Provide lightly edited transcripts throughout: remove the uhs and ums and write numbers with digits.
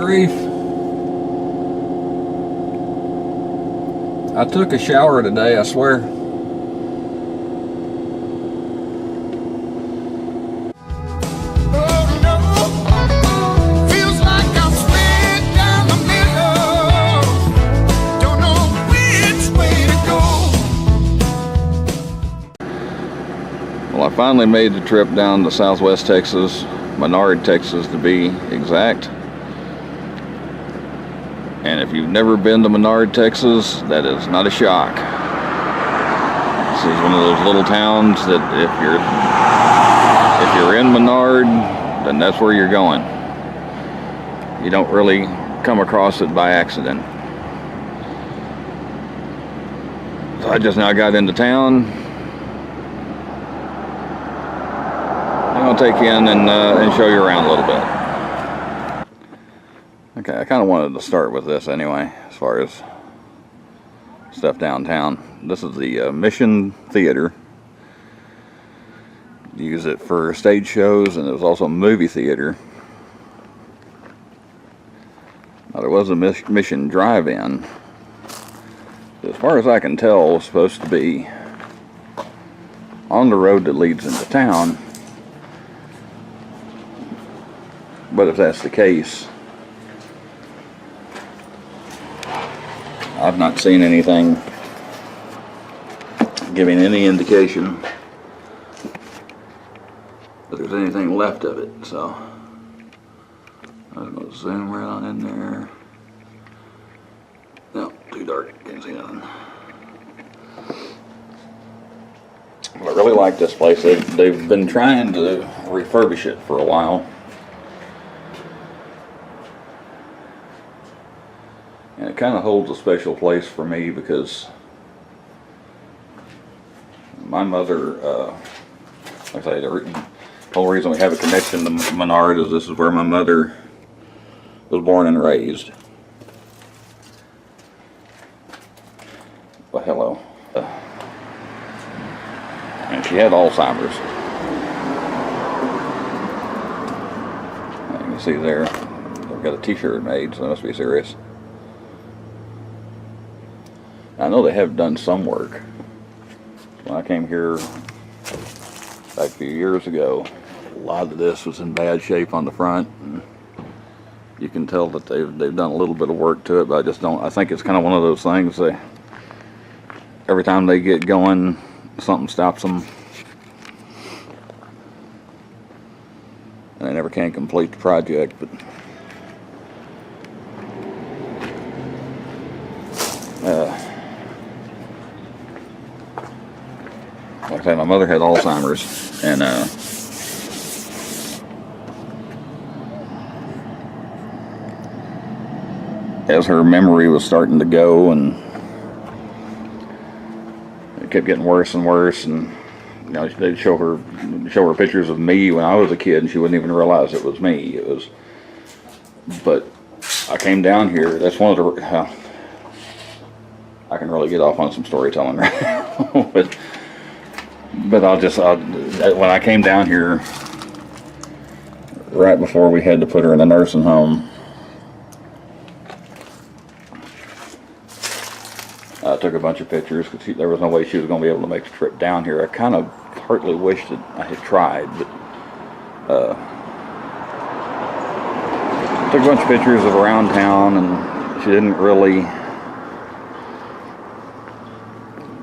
grief. I took a shower today, I swear. Well, I finally made the trip down to Southwest Texas, Menard, Texas to be exact. And if you've never been to Menard, Texas, that is not a shock. This is one of those little towns that if you're in Menard, then that's where you're going. You don't really come across it by accident. So I just now got into town. I'm gonna take you in and show you around a little bit. Okay, I kind of wanted to start with this anyway, as far as stuff downtown. This is the Mission Theater. You use it for stage shows, and it was also a movie theater. Now, there was a Mission Drive-In. As far as I can tell, it was supposed to be on the road that leads into town. But if that's the case, I've not seen anything giving any indication that there's anything left of it. So I'm going to zoom right on in there. No, too dark, can't see nothing. But I really like this place. They've been trying to refurbish it for a while. And it kind of holds a special place for me because my mother, like I say, the whole reason we have a connection to Menard is this is where my mother was born and raised. Well, hello. And she had Alzheimer's. You can see there, I've got a t-shirt made, so it must be serious. I know they have done some work. When I came here back a few years ago, a lot of this was in bad shape on the front. And you can tell that they've done a little bit of work to it, but I just don't. I think it's kind of one of those things. Every time they get going, something stops them, and they never can complete the project. But like I said, my mother had Alzheimer's, and as her memory was starting to go, and it kept getting worse and worse, and you know, they'd show her pictures of me when I was a kid, and she wouldn't even realize it was me. But I came down here. That's one of the. I can really get off on some storytelling right now, but when I came down here right before we had to put her in a nursing home, I took a bunch of pictures because there was no way she was going to be able to make the trip down here. I kind of partly wished that I had tried, but took a bunch of pictures of around town, and she didn't really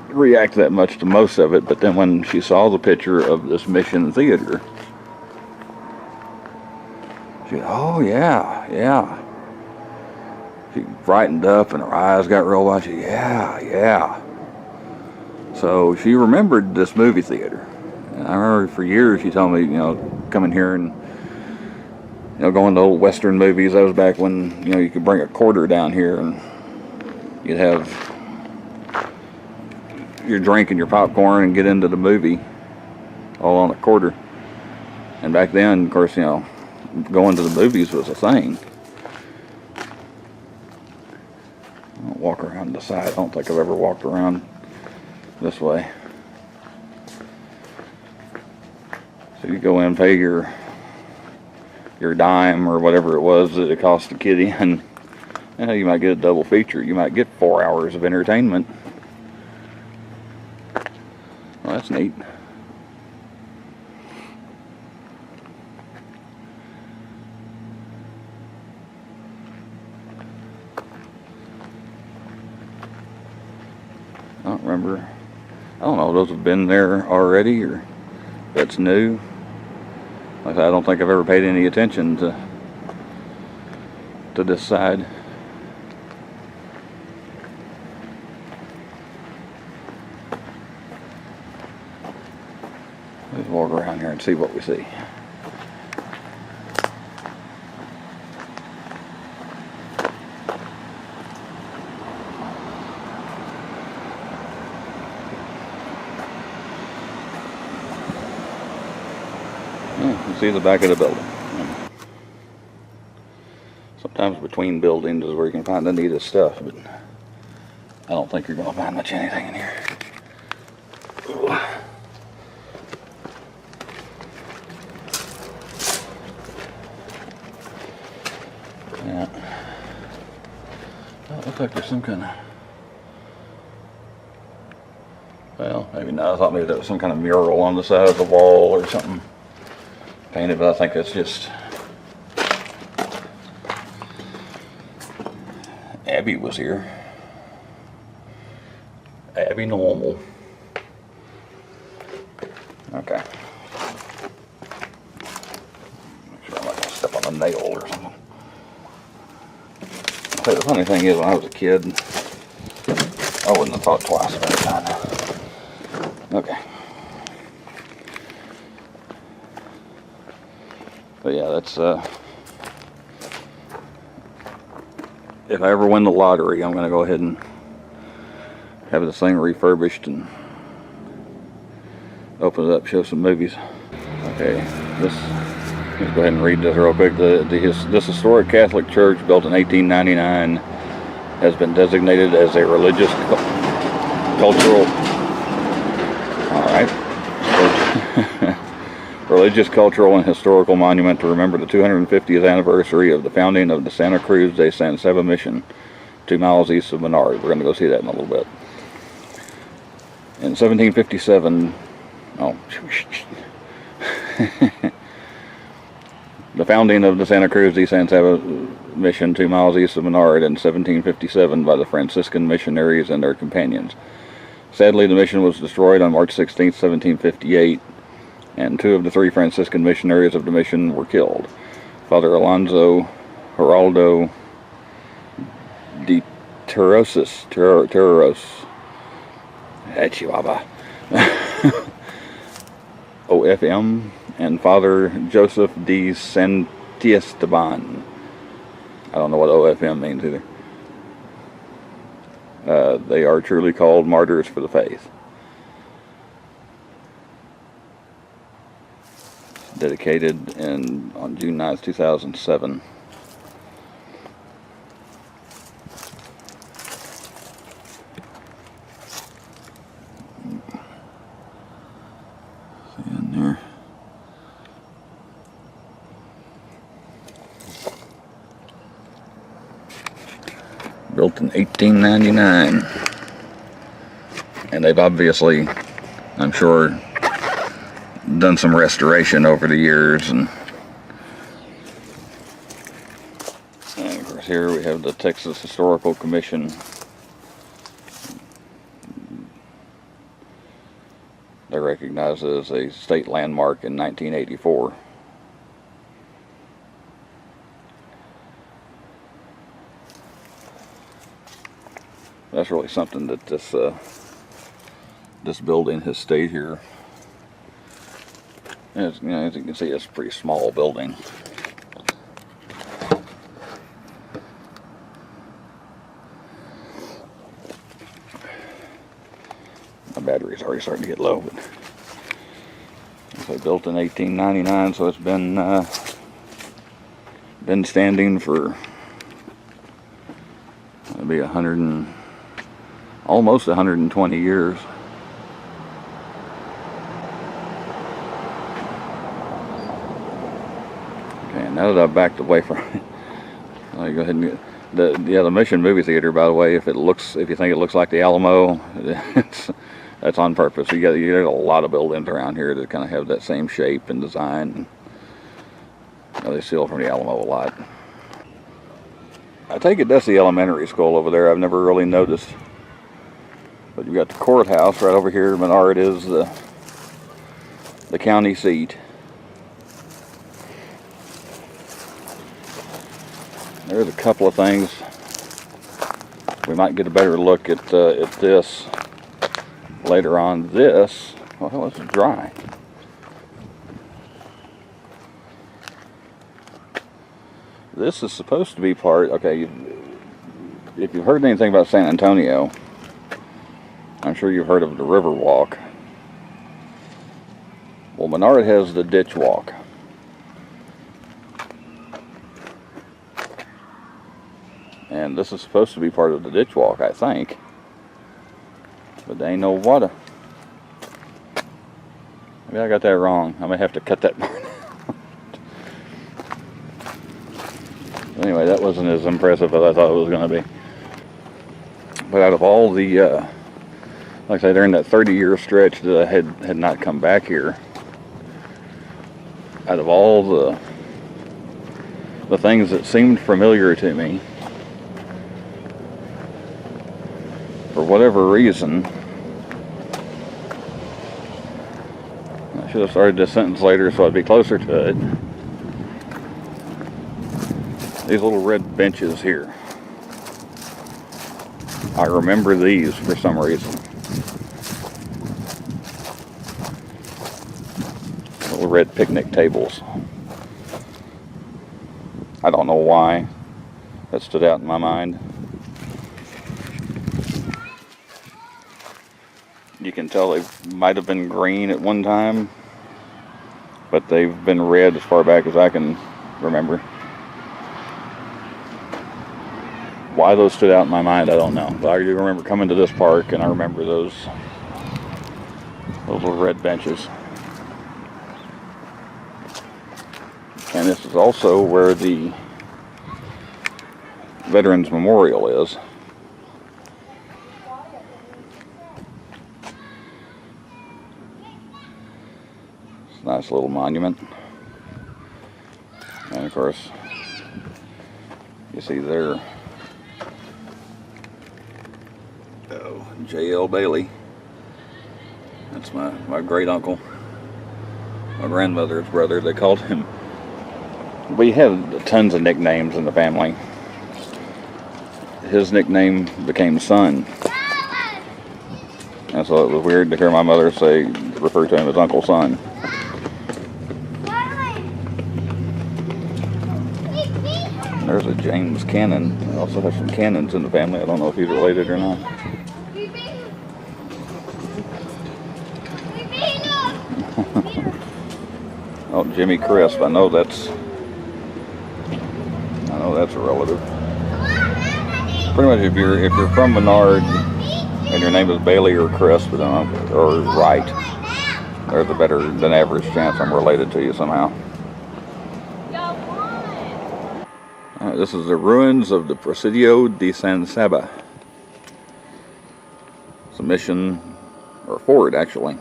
react that much to most of it. But then when she saw the picture of this Mission Theater, she said, "Oh yeah." She brightened up and her eyes got real wide. She said, yeah. So she remembered this movie theater. And I remember for years she told me, you know, coming here and, you know, going to old Western movies. That was back when, you know, you could bring a quarter down here and you'd have your drink and your popcorn and get into the movie all on a quarter. And back then, of course, you know, going to the movies was a thing. I'll walk around the side. I don't think I've ever walked around this way. So you go in, pay your your dime or whatever it was that it cost the kitty, and you might get a double feature. You might get 4 hours of entertainment. Well, that's neat. I don't remember. I don't know if those have been there already or that's new. Like I said, I don't think I've ever paid any attention to this side. Let's walk around here and see what we see. Yeah, you see the back of the building. Sometimes between buildings is where you can find the neatest stuff, but I don't think you're going to find much anything in here. Ooh. Yeah. Oh, it looks like there's some kind of... Well, maybe not. I thought maybe there was some kind of mural on the side of the wall or something painted, but I think it's just... Abby was here. Abby Normal. Okay. Make sure I'm not going to step on a nail or something. The funny thing is, when I was a kid, I wouldn't have thought twice about that. Okay. But yeah, that's, if I ever win the lottery, I'm going to go ahead and have this thing refurbished and open it up, show some movies. Okay, let's go ahead and read this real quick. This historic Catholic church, built in 1899, has been designated as a religious, cultural, religious, cultural, and historical monument to remember the 250th anniversary of the founding of the Santa Cruz de San Saba mission, 2 miles east of Menard. We're going to go see that in a little bit. In 1757, the founding of the Santa Cruz de San Saba mission, 2 miles east of Menard, in 1757 by the Franciscan missionaries and their companions. Sadly, the mission was destroyed on March 16, 1758, and 2 of the 3 Franciscan missionaries of the mission were killed. Father Alonso Geraldo de Terros, Chihuahua, OFM, and Father Joseph de Santiesteban. I don't know what OFM means either. They are truly called martyrs for the faith. Dedicated on June 9th, 2007. See in there. Built in 1899, and they've obviously, I'm sure, done some restoration over the years, and of course here we have the Texas Historical Commission. They recognized it as a state landmark in 1984. That's really something that this building has stayed here. As you can see, it's a pretty small building. My battery's already starting to get low, but it's built in 1899, so it's been standing for maybe almost 120 years. Okay, now that I've backed away from it, I'll go ahead and the Mission Movie Theater, by the way, if you think it looks like the Alamo, that's on purpose. You get a lot of buildings around here that kind of have that same shape and design. They steal from the Alamo a lot. I take it that's the elementary school over there. I've never really noticed. But you've got the courthouse right over here. Menard is the county seat. There's a couple of things. We might get a better look at this later on. This, well, it's dry. This is supposed to be part, okay, if you've heard anything about San Antonio, I'm sure you've heard of the River Walk. Well, Menard has the Ditch Walk. And this is supposed to be part of the Ditch Walk, I think. But they ain't no water. Maybe I got that wrong. I may have to cut that part out. Anyway, that wasn't as impressive as I thought it was going to be. But out of all the, like I say, during that 30-year stretch that I had not come back here, out of all the things that seemed familiar to me, for whatever reason, I should have started this sentence later so I'd be closer to it. These little red benches here. I remember these for some reason. Little red picnic tables. I don't know why that stood out in my mind. You can tell they might have been green at one time, but they've been red as far back as I can remember. Why those stood out in my mind, I don't know. But I do remember coming to this park, and I remember those little red benches. And this is also where the Veterans Memorial is. It's a nice little monument. And of course, you see there, J.L. Bailey. That's my great uncle, my grandmother's brother. They called him. We had tons of nicknames in the family. His nickname became Son, and so it was weird to hear my mother refer to him as Uncle Son. There's a James Cannon. We also have some Cannons in the family. I don't know if he's related or not. Oh, Jimmy Crisp. I know that's a relative. Pretty much, if you're from Menard and your name is Bailey or Crisp or Wright, there's a better than average chance I'm related to you somehow. This is the ruins of the Presidio de San Saba. It's a mission, or fort actually.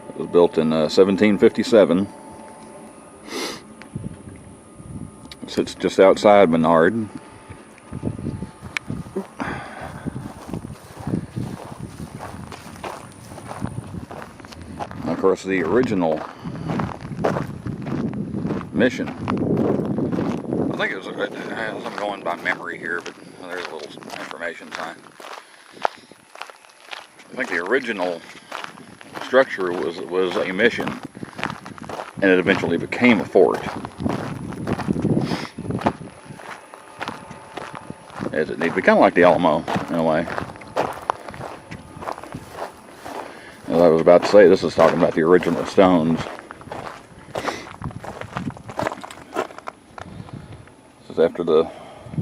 It was built in 1757. It sits just outside Menard. And of course, the original mission, I think it was, I'm going by memory here, but there's a little information sign. I think the original structure was a mission, and it eventually became a fort. As it needs to be kind of like the Alamo in a way. As I was about to say, this is talking about the original stones. This is after the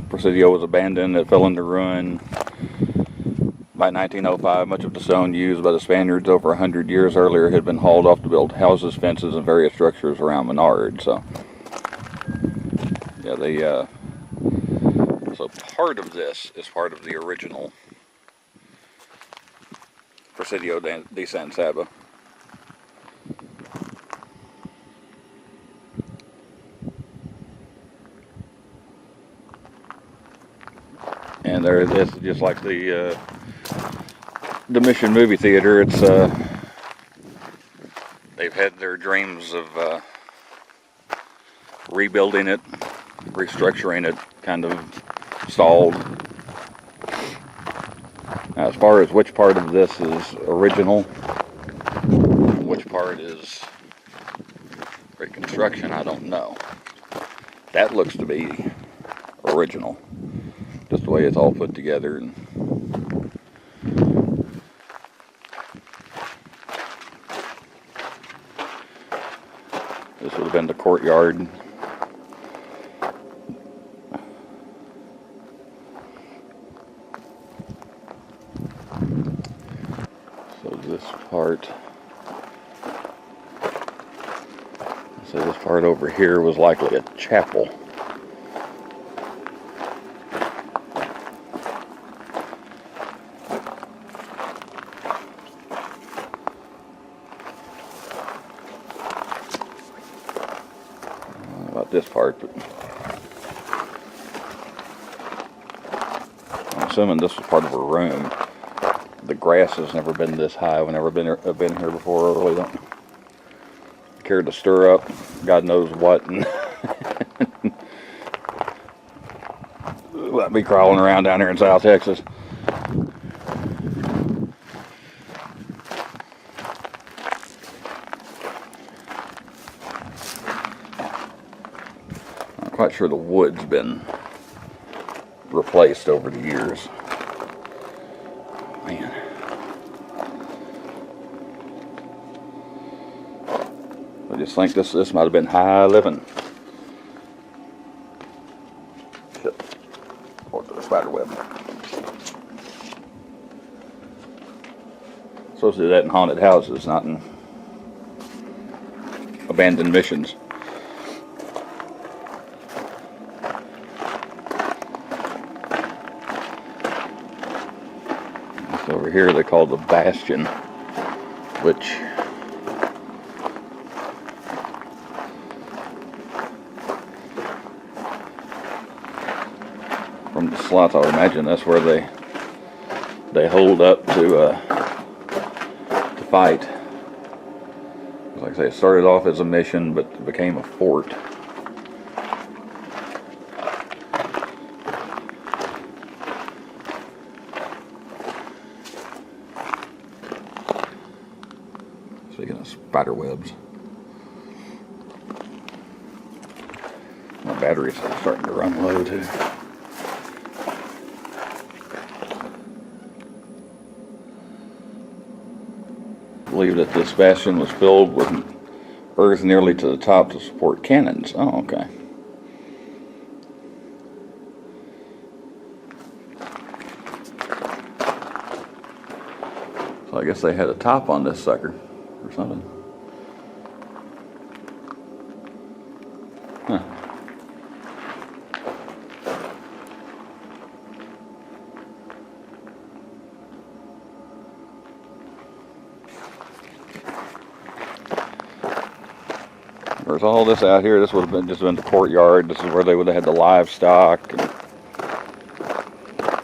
Presidio was abandoned, it fell into ruin. By 1905, much of the stone used by the Spaniards over 100 years earlier had been hauled off to build houses, fences, and various structures around Menard. So, yeah, so part of this is part of the original Presidio de San Saba. And there, this is just like the Mission movie theater. It's they've had their dreams of rebuilding it, restructuring it, kind of stalled. Now, as far as which part of this is original, which part is reconstruction, I don't know. That looks to be original, just the way it's all put together. And this would have been the courtyard. So this part, this part over here was likely a chapel. About this part, but I'm assuming this was part of a room. The grass has never been this high. I've never been here before. I really don't care to stir up God knows what, and let me crawling around down here in South Texas. I'm quite sure the wood's been replaced over the years. Man. I just think this might have been high living. Shit. Or the spider web. Supposed to do that in haunted houses, not in abandoned missions. Over here they call the Bastion, which from the slots I would imagine that's where they hold up to fight. Like I say, it started off as a mission but became a fort. Speaking of spider webs, my battery's starting to run low too. I believe that this bastion was filled with earth nearly to the top to support cannons. Oh, okay. So I guess they had a top on this sucker or something. Huh. There's all this out here. This would have been just been the courtyard. This is where they would have had the livestock. And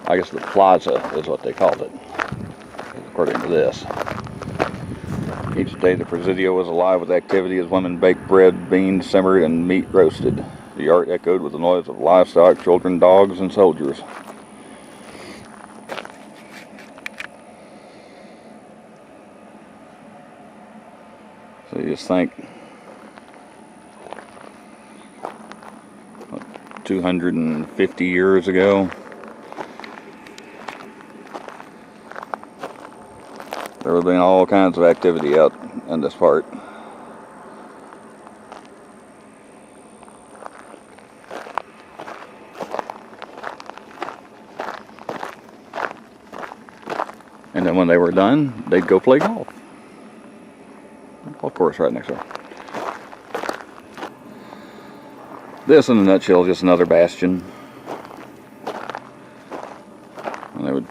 I guess the plaza is what they called it, according to this. Each day the Presidio was alive with activity as women baked bread, beans simmered, and meat roasted. The yard echoed with the noise of livestock, children, dogs, and soldiers. So you just think 250 years ago, there would have been all kinds of activity out in this part. And then when they were done, they'd go play golf. Golf course right next door. This, in a nutshell, is just another bastion. And they would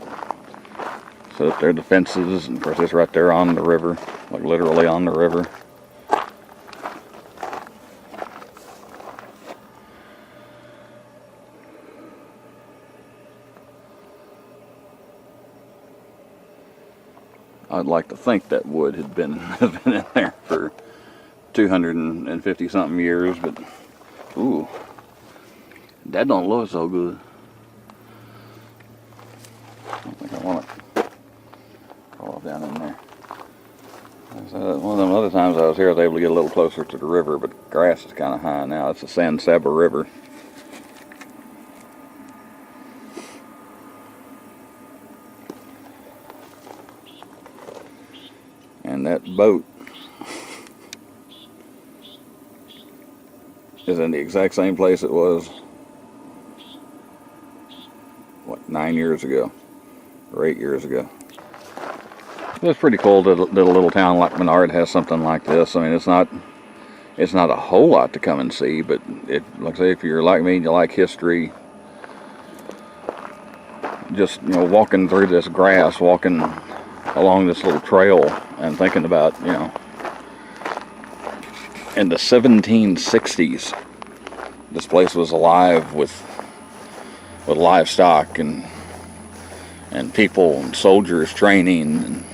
set up their defenses, and of course, it's right there on the river, like literally on the river. I'd like to think that wood had been in there for 250 something years, but ooh, that don't look so good. I don't think I want to crawl down in there. One of them other times I was here, I was able to get a little closer to the river, but grass is kind of high now. It's the San Saba River. And that boat is in the exact same place it was, what, 9 years ago, or 8 years ago. It's pretty cool that a little town like Menard has something like this. I mean, it's not a whole lot to come and see, but like I say, if you're like me and you like history, just, you know, walking through this grass, walking along this little trail and thinking about, you know, in the 1760s, this place was alive with livestock and people and soldiers training, and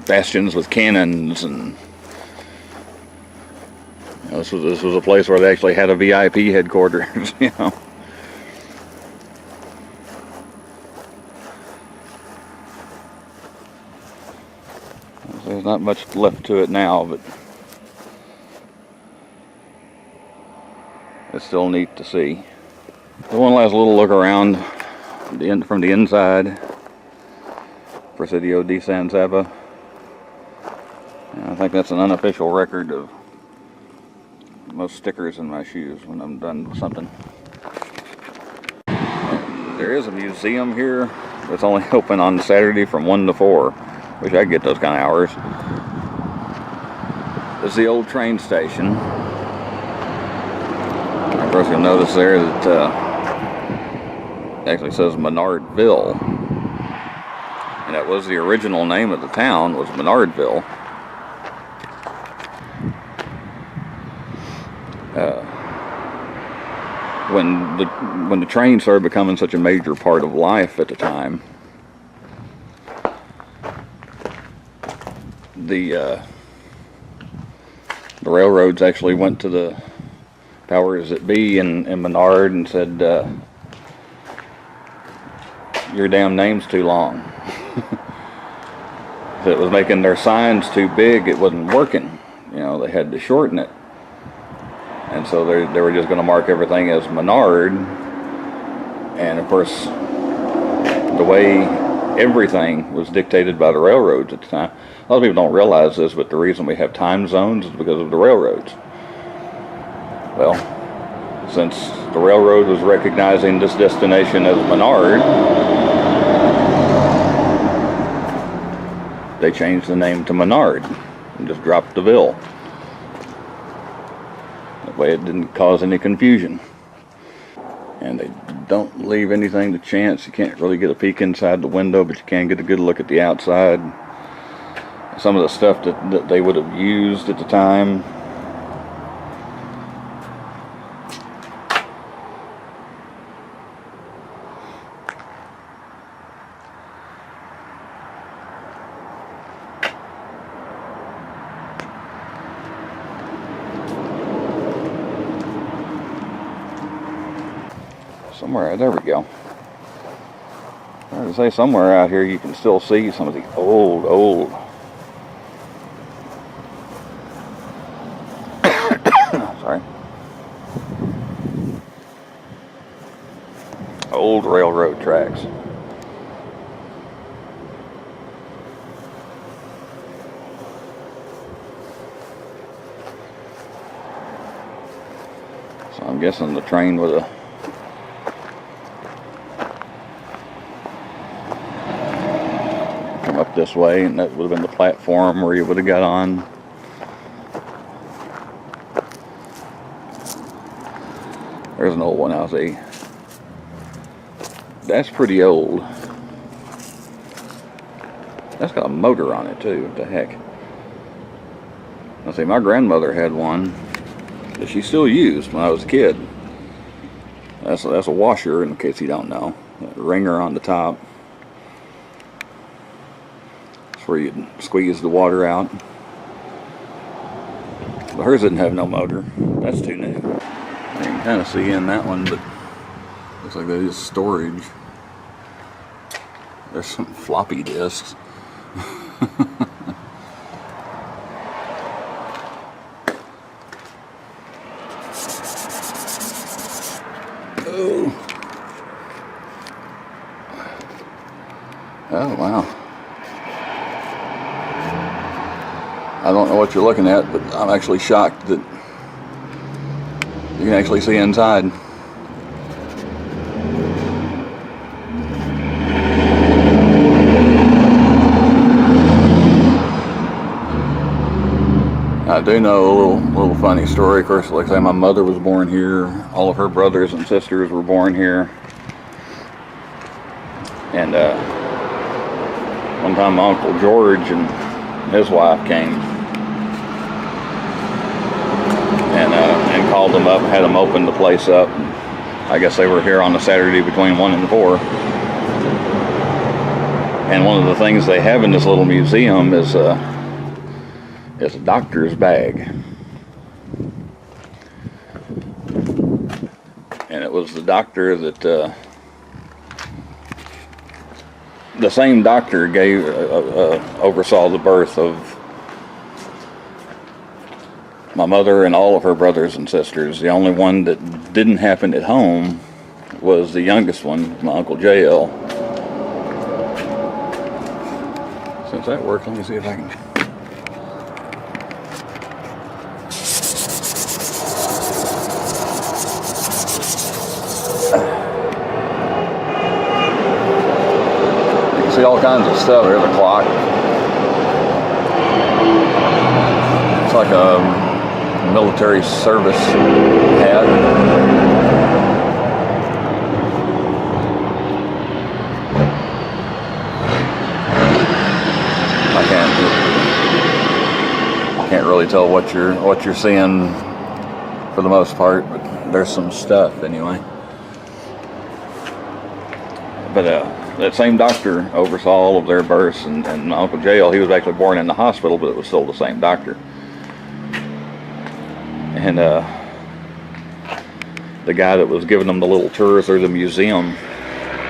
bastions with cannons, and you know, this was a place where they actually had a VIP headquarters, you know. There's not much left to it now, but it's still neat to see. So one last little look around from the inside. Presidio de San Saba. I think that's an unofficial record of most stickers in my shoes when I'm done with something. And there is a museum here that's only open on Saturday from 1 to 4. Wish I could get those kind of hours. This is the old train station. Of course, you'll notice there that it actually says Menardville. And that was the original name of the town, was Menardville. When the train started becoming such a major part of life at the time, the railroads actually went to the powers that be in Menard and said, your damn name's too long. It was making their signs too big, it wasn't working. You know, they had to shorten it. And so they were just going to mark everything as Menard. And of course, the way everything was dictated by the railroads at the time. A lot of people don't realize this, but the reason we have time zones is because of the railroads. Well, since the railroad was recognizing this destination as Menard, they changed the name to Menard and just dropped the Ville. That way it didn't cause any confusion. And they don't leave anything to chance. You can't really get a peek inside the window, but you can get a good look at the outside. Some of the stuff that they would have used at the time. Somewhere, there we go. I was going to say, somewhere out here you can still see some of the old sorry, old railroad tracks. So I'm guessing the train would have this way, and that would have been the platform where you would have got on. There's an old one out there. That's pretty old. That's got a motor on it too. What the heck? I see, my grandmother had one that she still used when I was a kid. That's a washer, in case you don't know. A ringer on the top. That's where you squeeze the water out. But hers didn't have no motor. That's too new. You can kind of see in that one, but looks like that is storage. There's some floppy disks. Oh. Oh, wow. I don't know what you're looking at, but I'm actually shocked that you can actually see inside. I do know a little funny story. Of course, like I say, my mother was born here. All of her brothers and sisters were born here. And one time my Uncle George and his wife came and called them up and had them open the place up. I guess they were here on a Saturday between 1 and 4. And one of the things they have in this little museum is a doctor's bag. And it was the doctor that the same doctor oversaw the birth of my mother and all of her brothers and sisters. The only one that didn't happen at home was the youngest one, my Uncle JL. Since that worked, let me see if I can. You can see all kinds of stuff. There's a clock. It's like a military service hat. I can't really tell what you're seeing for the most part, but there's some stuff anyway. But that same doctor oversaw all of their births, and my Uncle JL, he was actually born in the hospital, but it was still the same doctor. And the guy that was giving them the little tour through the museum,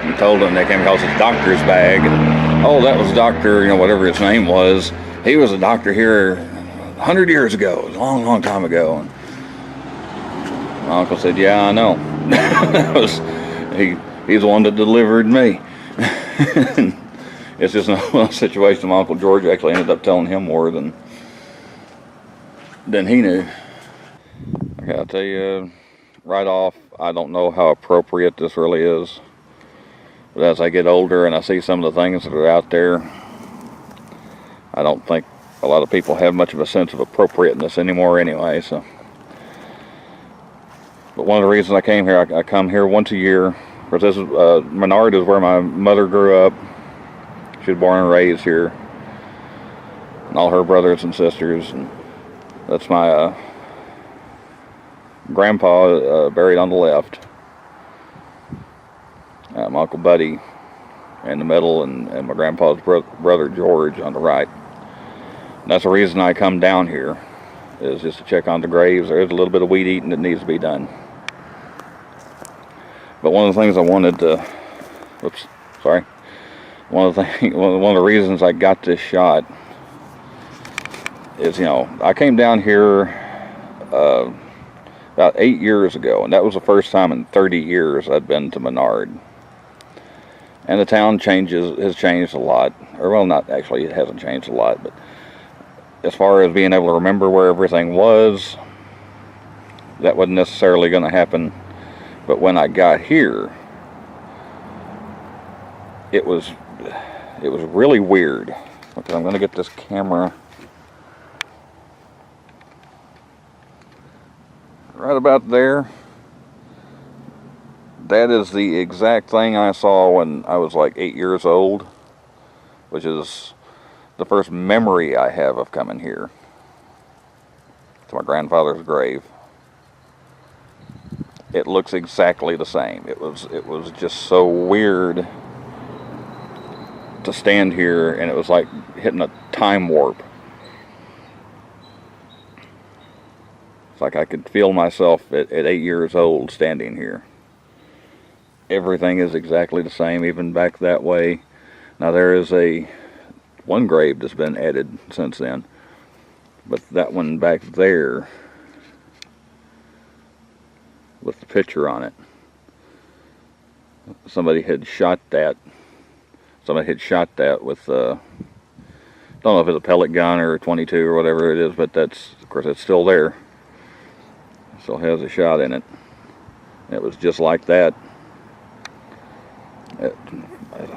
he told them they came across his doctor's bag, and oh, that was Doctor, whatever his name was. He was a doctor here 100 years ago, a long, long time ago. And my uncle said, "Yeah, I know." He's the one that delivered me. It's just a situation. My Uncle George actually ended up telling him more than he knew. Okay, I'll tell you right off, I don't know how appropriate this really is. But as I get older and I see some of the things that are out there, I don't think a lot of people have much of a sense of appropriateness anymore anyway. So, but one of the reasons I came here, I come here once a year. Because this is, Menard is where my mother grew up. She was born and raised here. And all her brothers and sisters. And that's my grandpa buried on the left. My Uncle Buddy in the middle, and my grandpa's brother George on the right. And that's the reason I come down here, is just to check on the graves. There is a little bit of weed eating that needs to be done. But one of the things I wanted to, one of the reasons I got this shot is, I came down here about 8 years ago, and that was the first time in 30 years I'd been to Menard. And the town has changed a lot. Or, well, not actually, it hasn't changed a lot, but as far as being able to remember where everything was, that wasn't necessarily going to happen. But when I got here, it was really weird. Okay, I'm going to get this camera right about there. That is the exact thing I saw when I was like 8 years old, which is the first memory I have of coming here to my grandfather's grave. It looks exactly the same. It was just so weird to stand here, and it was like hitting a time warp. It's like I could feel myself at 8 years old standing here. Everything is exactly the same, even back that way. Now there is one grave that's been added since then, but that one back there with the picture on it, somebody had shot that. Somebody had shot that with don't know if it's a pellet gun or a 22 or whatever it is, but that's, of course, it's still there. Still has a shot in it. It was just like that. I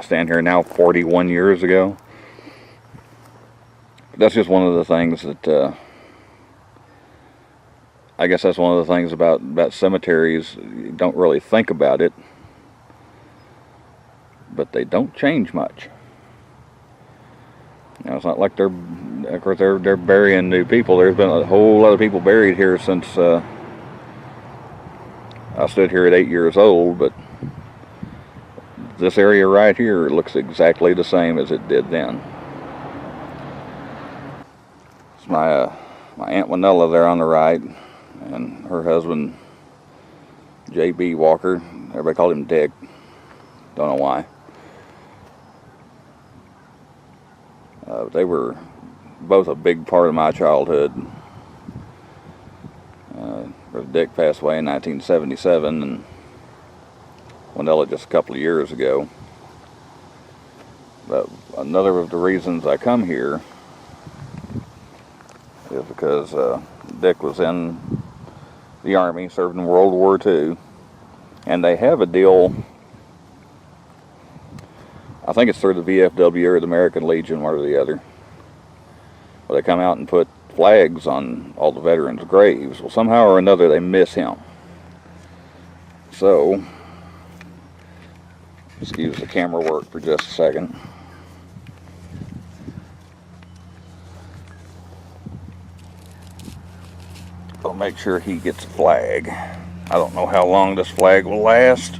stand here now 41 years ago. That's just one of the things that I guess that's one of the things about cemeteries. You don't really think about it, but they don't change much. You know, it's not like of course they're burying new people. There's been a whole lot of people buried here since I stood here at 8 years old, but this area right here looks exactly the same as it did then. It's my Aunt Winella there on the right, and her husband, J.B. Walker. Everybody called him Dick. Don't know why. They were both a big part of my childhood. Dick passed away in 1977, and Winella just a couple of years ago. But another of the reasons I come here is because Dick was in the Army, served in World War II, and they have a deal, I think it's through the VFW or the American Legion, one or the other, where they come out and put flags on all the veterans' graves. Well, somehow or another they miss him. So, excuse the camera work for just a second. I'll make sure he gets a flag. I don't know how long this flag will last.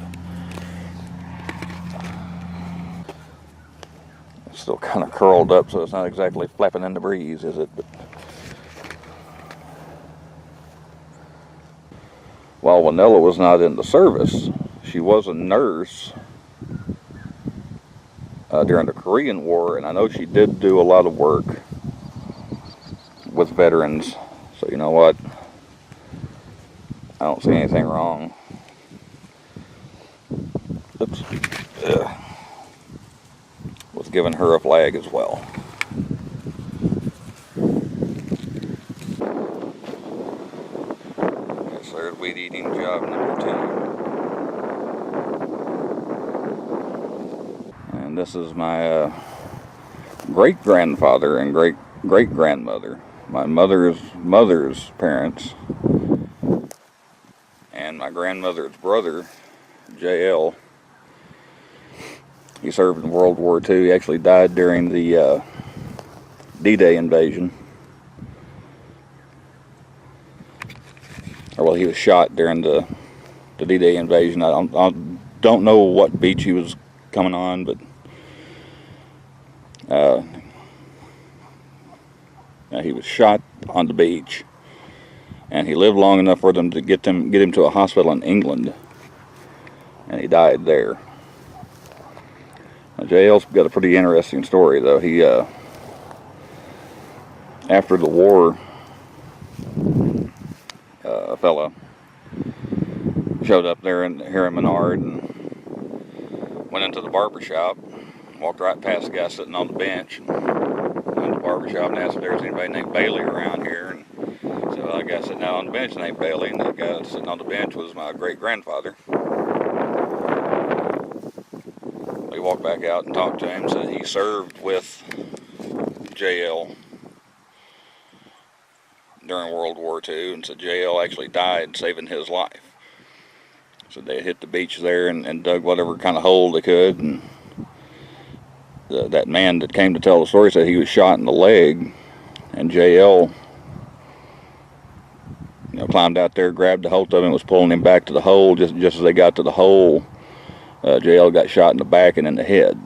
It's still kind of curled up, so it's not exactly flapping in the breeze, is it? But while Winella was not in the service, she was a nurse during the Korean War, and I know she did do a lot of work with veterans. So you know what? I don't see anything wrong. Oops. With giving her a flag as well. Yes, there's weed eating job number 2. And this is my great-grandfather and great-great-grandmother. My mother's parents. And my grandmother's brother, J.L. He served in World War II. He actually died during the D-Day invasion. Or, well, he was shot during the D-Day invasion. I don't know what beach he was coming on, but he was shot on the beach, and he lived long enough for them to get him to a hospital in England, and he died there. Now, JL's got a pretty interesting story, though. He after the war, a fella showed up here in Menard and went into the barber shop, walked right past the guy sitting on the bench, and went to the barber shop and asked if there was anybody named Bailey around here. And so I got sitting out on the bench named Bailey, and that guy sitting on the bench was my great-grandfather. We walked back out and talked to him, said he served with JL during World War II, and so JL actually died saving his life. So they hit the beach there and dug whatever kind of hole they could, and that man that came to tell the story said he was shot in the leg, and JL, climbed out there, grabbed a hold of him, and was pulling him back to the hole. Just as they got to the hole, JL got shot in the back and in the head.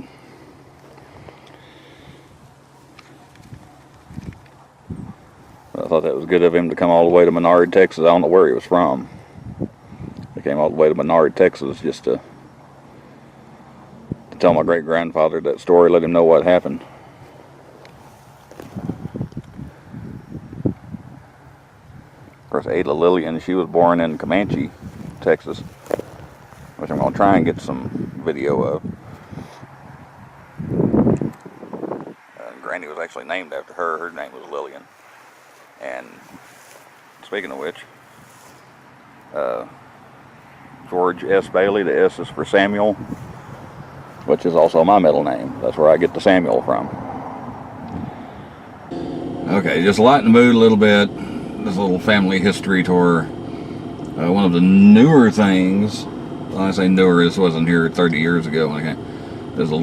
I thought that was good of him to come all the way to Menard, Texas. I don't know where he was from. He came all the way to Menard, Texas, just to tell my great-grandfather that story, let him know what happened. Of course, Ada Lillian, she was born in Comanche, Texas, which I'm going to try and get some video of. Granny was actually named after her. Her name was Lillian. And speaking of which, George S. Bailey, the S is for Samuel, which is also my middle name. That's where I get the Samuel from. Okay, just lighten the mood a little bit. This little family history tour. One of the newer things, when I say newer, this wasn't here 30 years ago. There's a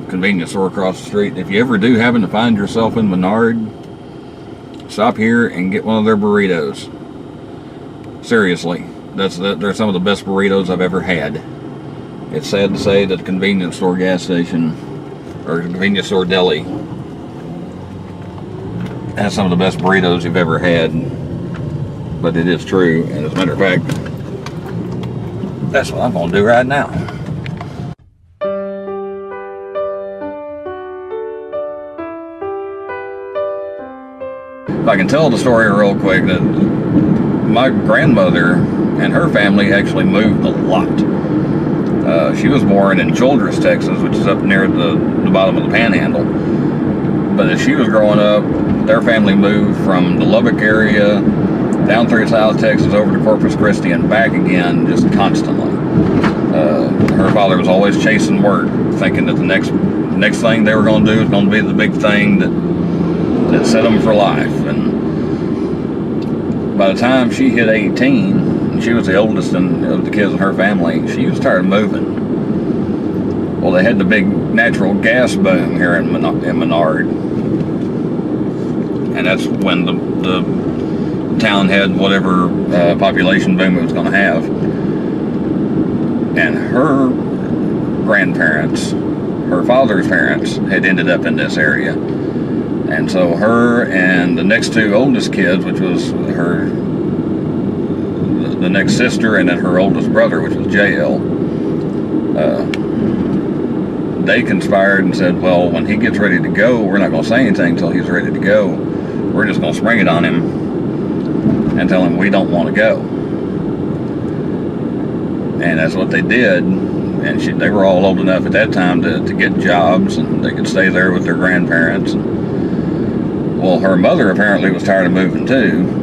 convenience store across the street. If you ever do happen to find yourself in Menard, stop here and get one of their burritos. Seriously, they're some of the best burritos I've ever had. It's sad to say that the convenience store gas station, or convenience store deli, has some of the best burritos you've ever had. But it is true, and as a matter of fact, that's what I'm going to do right now. If I can tell the story real quick, that my grandmother and her family actually moved a lot. She was born in Childress, Texas, which is up near the bottom of the Panhandle. But as she was growing up, their family moved from the Lubbock area down through South Texas over to Corpus Christi and back again, just constantly. Her father was always chasing work, thinking that the next thing they were going to do was going to be the big thing that set them for life. And by the time she hit 18, and she was the oldest of the kids in her family, she was tired of moving. Well, they had the big natural gas boom here in Menard, and that's when the town had whatever population boom it was going to have. And her grandparents, her father's parents, had ended up in this area. And so her and the next two oldest kids, which was the next sister, and then her oldest brother, which was JL, they conspired and said, well, when he gets ready to go, we're not going to say anything until he's ready to go. We're just going to spring it on him and tell him we don't want to go. And that's what they did. And they were all old enough at that time to get jobs, and they could stay there with their grandparents. Well, her mother apparently was tired of moving too.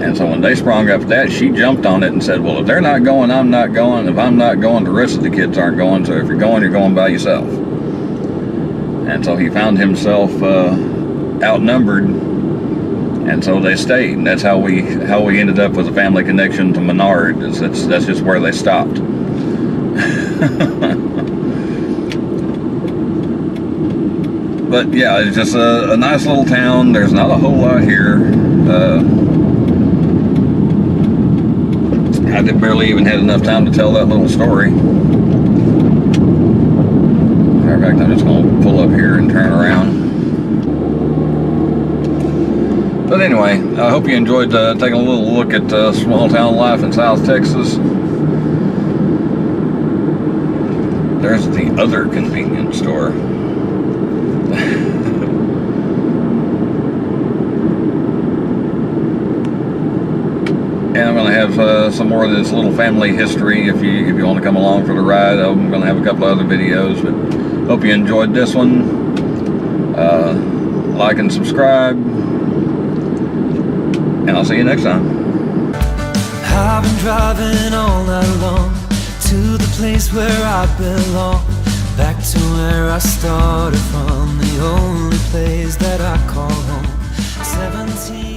And so when they sprung up that, she jumped on it and said, well, if they're not going, I'm not going. If I'm not going, the rest of the kids aren't going. So if you're going by yourself. And so he found himself outnumbered. And so they stayed. And that's how we ended up with a family connection to Menard. That's just where they stopped. But yeah, it's just a nice little town. There's not a whole lot here. I barely even had enough time to tell that little story. Matter of fact, I'm just going to pull up here and turn around. But anyway, I hope you enjoyed taking a little look at small town life in South Texas. There's the other convenience store. And I'm going to have some more of this little family history if you want to come along for the ride. I'm going to have a couple of other videos, but hope you enjoyed this one. Like and subscribe, and I'll see you next time. I've been driving all night long to the place where I belong. back to where I started from, the only place that I call home. 17